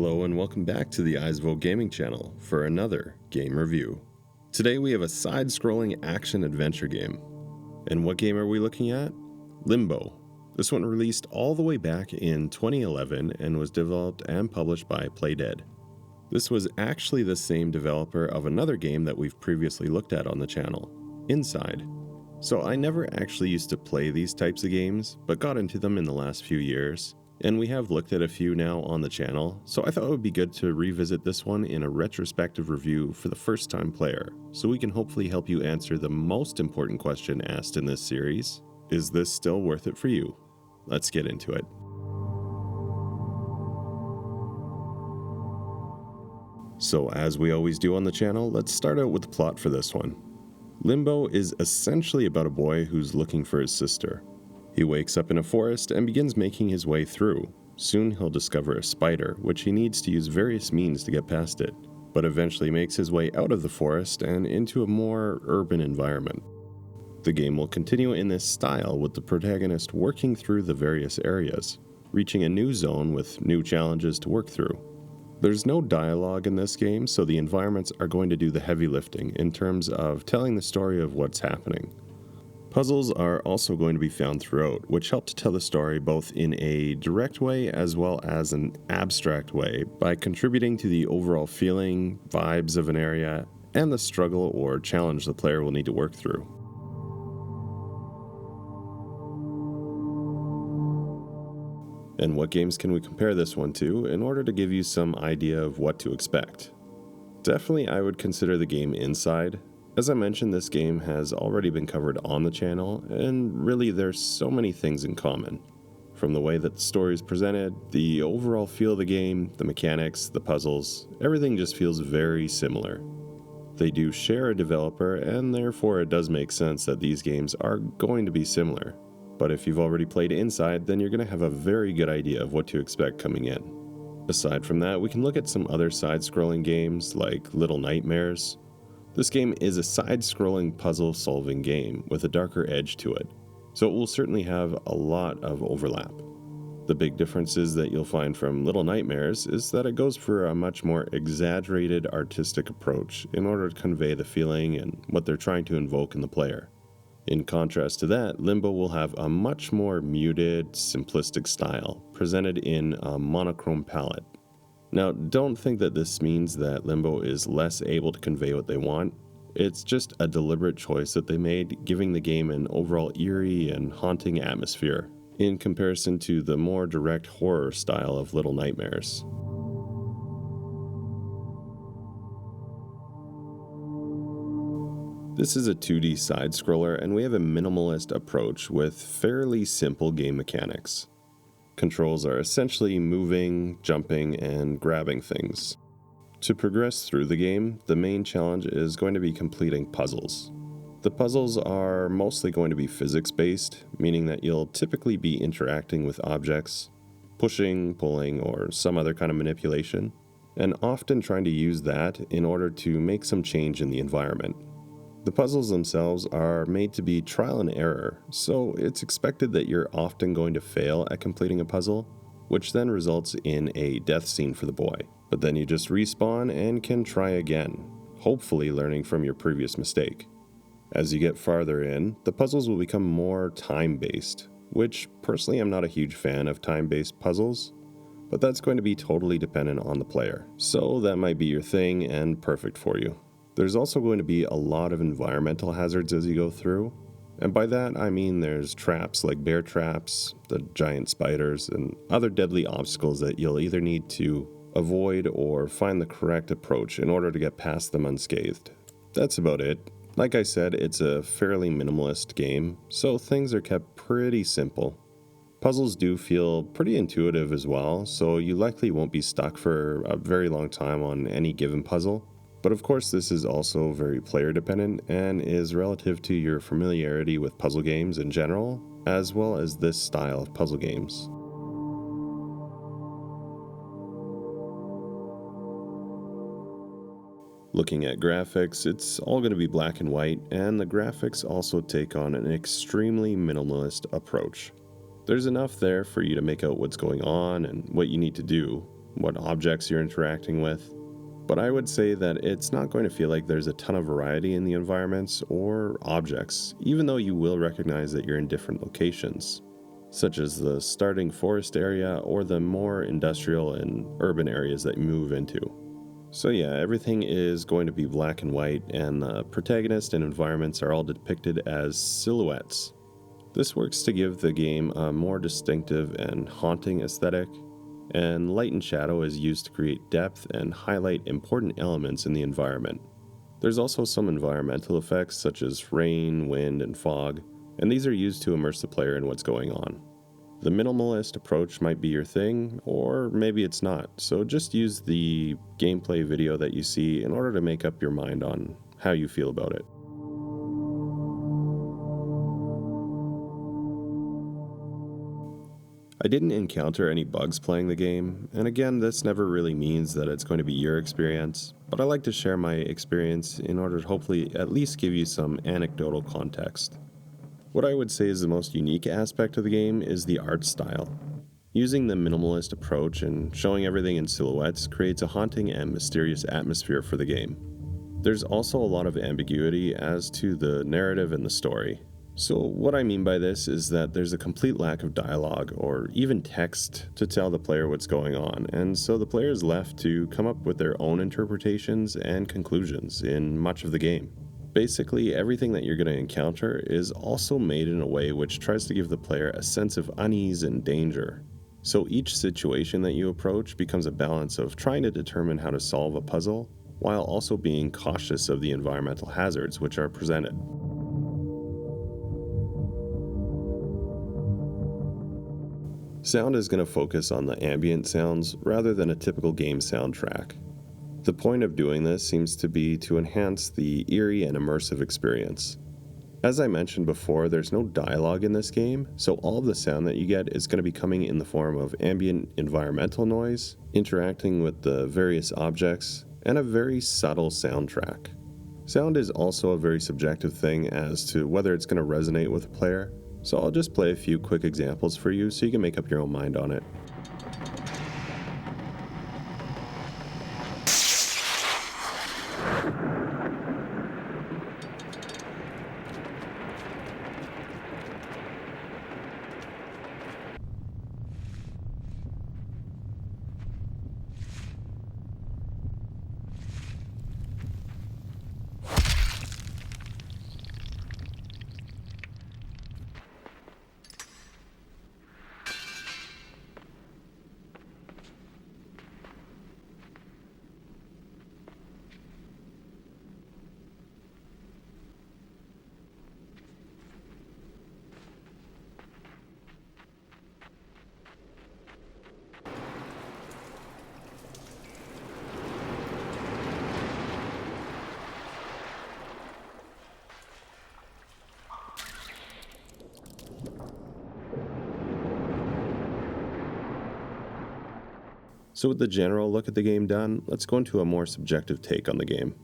Hello and welcome back to the Eisvo Gaming channel for another game review. Today we have a side-scrolling action-adventure game. And what game are we looking at? Limbo. This one released all the way back in 2011 and was developed and published by Playdead. This was actually the same developer of another game that we've previously looked at on the channel, Inside. So I never actually used to play these types of games, but got into them in the last few years. And we have looked at a few now on the channel, so I thought it would be good to revisit this one in a retrospective review for the first time player, so we can hopefully help you answer the most important question asked in this series: is this still worth it for you? Let's get into it. So as we always do on the channel, let's start out with the plot for this one. Limbo is essentially about a boy who's looking for his sister. He wakes up in a forest and begins making his way through. Soon he'll discover a spider, which he needs to use various means to get past it, but eventually makes his way out of the forest and into a more urban environment. The game will continue in this style, with the protagonist working through the various areas, reaching a new zone with new challenges to work through. There's no dialogue in this game, so the environments are going to do the heavy lifting in terms of telling the story of what's happening. Puzzles are also going to be found throughout, which help to tell the story both in a direct way as well as an abstract way by contributing to the overall feeling, vibes of an area, and the struggle or challenge the player will need to work through. And what games can we compare this one to in order to give you some idea of what to expect? Definitely I would consider the game Inside. As I mentioned, this game has already been covered on the channel, and really there's so many things in common. From the way that the story is presented, the overall feel of the game, the mechanics, the puzzles, everything just feels very similar. They do share a developer, and therefore it does make sense that these games are going to be similar. But if you've already played Inside, then you're going to have a very good idea of what to expect coming in. Aside from that, we can look at some other side-scrolling games like Little Nightmares. This game is a side-scrolling puzzle-solving game with a darker edge to it, so it will certainly have a lot of overlap. The big differences that you'll find from Little Nightmares is that it goes for a much more exaggerated artistic approach in order to convey the feeling and what they're trying to invoke in the player. In contrast to that, Limbo will have a much more muted, simplistic style, presented in a monochrome palette. Now, don't think that this means that Limbo is less able to convey what they want. It's just a deliberate choice that they made, giving the game an overall eerie and haunting atmosphere, in comparison to the more direct horror style of Little Nightmares. This is a 2D side-scroller, and we have a minimalist approach with fairly simple game mechanics. Controls are essentially moving, jumping, and grabbing things. To progress through the game, the main challenge is going to be completing puzzles. The puzzles are mostly going to be physics-based, meaning that you'll typically be interacting with objects, pushing, pulling, or some other kind of manipulation, and often trying to use that in order to make some change in the environment. The puzzles themselves are made to be trial and error, so it's expected that you're often going to fail at completing a puzzle, which then results in a death scene for the boy. But then you just respawn and can try again, hopefully learning from your previous mistake. As you get farther in, the puzzles will become more time-based, which personally I'm not a huge fan of time-based puzzles, but that's going to be totally dependent on the player, so that might be your thing and perfect for you. There's also going to be a lot of environmental hazards as you go through, and by that I mean there's traps like bear traps, the giant spiders, and other deadly obstacles that you'll either need to avoid or find the correct approach in order to get past them unscathed. That's about it. Like I said, it's a fairly minimalist game, so things are kept pretty simple. Puzzles do feel pretty intuitive as well, so you likely won't be stuck for a very long time on any given puzzle. But of course this is also very player dependent and is relative to your familiarity with puzzle games in general, as well as this style of puzzle games. Looking at graphics, it's all going to be black and white, and the graphics also take on an extremely minimalist approach. There's enough there for you to make out what's going on and what you need to do, what objects you're interacting with. But I would say that it's not going to feel like there's a ton of variety in the environments or objects, even though you will recognize that you're in different locations, such as the starting forest area or the more industrial and urban areas that you move into. So yeah, everything is going to be black and white, and the protagonist and environments are all depicted as silhouettes. This works to give the game a more distinctive and haunting aesthetic, and light and shadow is used to create depth and highlight important elements in the environment. There's also some environmental effects such as rain, wind, and fog, and these are used to immerse the player in what's going on. The minimalist approach might be your thing, or maybe it's not, so just use the gameplay video that you see in order to make up your mind on how you feel about it. I didn't encounter any bugs playing the game, and again, this never really means that it's going to be your experience, but I like to share my experience in order to hopefully at least give you some anecdotal context. What I would say is the most unique aspect of the game is the art style. Using the minimalist approach and showing everything in silhouettes creates a haunting and mysterious atmosphere for the game. There's also a lot of ambiguity as to the narrative and the story. So what I mean by this is that there's a complete lack of dialogue or even text to tell the player what's going on, and so the player is left to come up with their own interpretations and conclusions in much of the game. Basically, everything that you're going to encounter is also made in a way which tries to give the player a sense of unease and danger. So each situation that you approach becomes a balance of trying to determine how to solve a puzzle, while also being cautious of the environmental hazards which are presented. Sound is going to focus on the ambient sounds rather than a typical game soundtrack. The point of doing this seems to be to enhance the eerie and immersive experience. As I mentioned before, there's no dialogue in this game, so all of the sound that you get is going to be coming in the form of ambient environmental noise, interacting with the various objects, and a very subtle soundtrack. Sound is also a very subjective thing as to whether it's going to resonate with a player, so I'll just play a few quick examples for you so you can make up your own mind on it. So with the general look at the game done, let's go into a more subjective take on the game.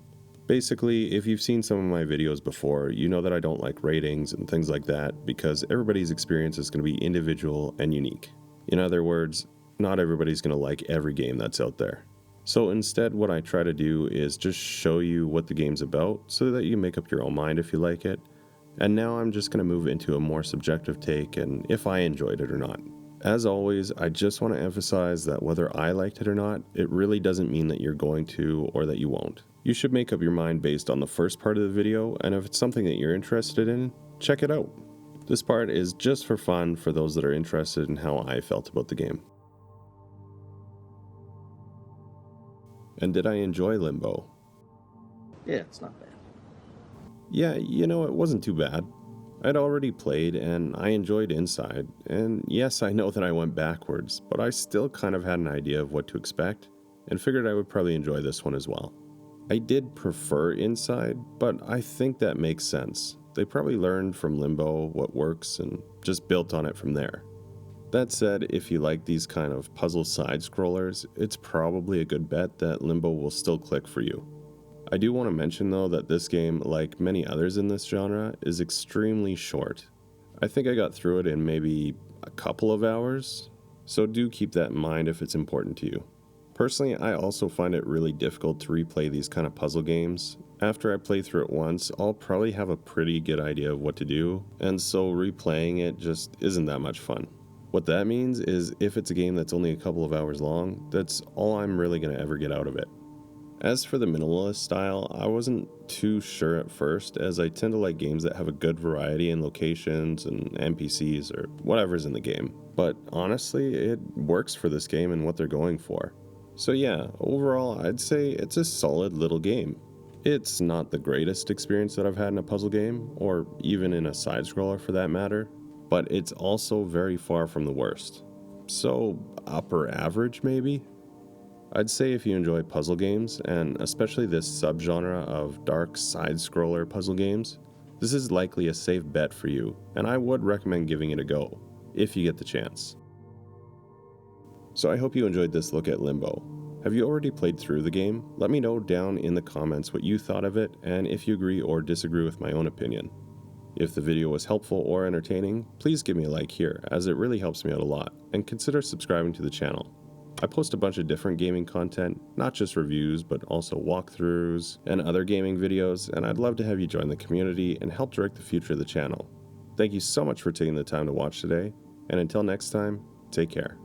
Basically, if you've seen some of my videos before, you know that I don't like ratings and things like that because everybody's experience is going to be individual and unique. In other words, not everybody's going to like every game that's out there. So instead, what I try to do is just show you what the game's about so that you can make up your own mind if you like it. And now I'm just going to move into a more subjective take and if I enjoyed it or not. As always, I just want to emphasize that whether I liked it or not, it really doesn't mean that you're going to or that you won't. You should make up your mind based on the first part of the video, and if it's something that you're interested in, check it out. This part is just for fun for those that are interested in how I felt about the game. And did I enjoy Limbo? Yeah, it's not bad. Yeah, it wasn't too bad. I'd already played and I enjoyed Inside, and yes, I know that I went backwards, but I still kind of had an idea of what to expect, and figured I would probably enjoy this one as well. I did prefer Inside, but I think that makes sense. They probably learned from Limbo what works and just built on it from there. That said, if you like these kind of puzzle side-scrollers, it's probably a good bet that Limbo will still click for you. I do want to mention though that this game, like many others in this genre, is extremely short. I think I got through it in maybe a couple of hours, so do keep that in mind if it's important to you. Personally, I also find it really difficult to replay these kind of puzzle games. After I play through it once, I'll probably have a pretty good idea of what to do, and so replaying it just isn't that much fun. What that means is if it's a game that's only a couple of hours long, that's all I'm really going to ever get out of it. As for the minimalist style, I wasn't too sure at first, as I tend to like games that have a good variety in locations and NPCs or whatever's in the game. But honestly, it works for this game and what they're going for. So yeah, overall, I'd say it's a solid little game. It's not the greatest experience that I've had in a puzzle game, or even in a side-scroller for that matter, but it's also very far from the worst. So, upper average maybe? I'd say if you enjoy puzzle games, and especially this subgenre of dark side-scroller puzzle games, this is likely a safe bet for you, and I would recommend giving it a go, if you get the chance. So I hope you enjoyed this look at Limbo. Have you already played through the game? Let me know down in the comments what you thought of it, and if you agree or disagree with my own opinion. If the video was helpful or entertaining, please give me a like here, as it really helps me out a lot, and consider subscribing to the channel. I post a bunch of different gaming content, not just reviews, but also walkthroughs and other gaming videos, and I'd love to have you join the community and help direct the future of the channel. Thank you so much for taking the time to watch today, and until next time, take care.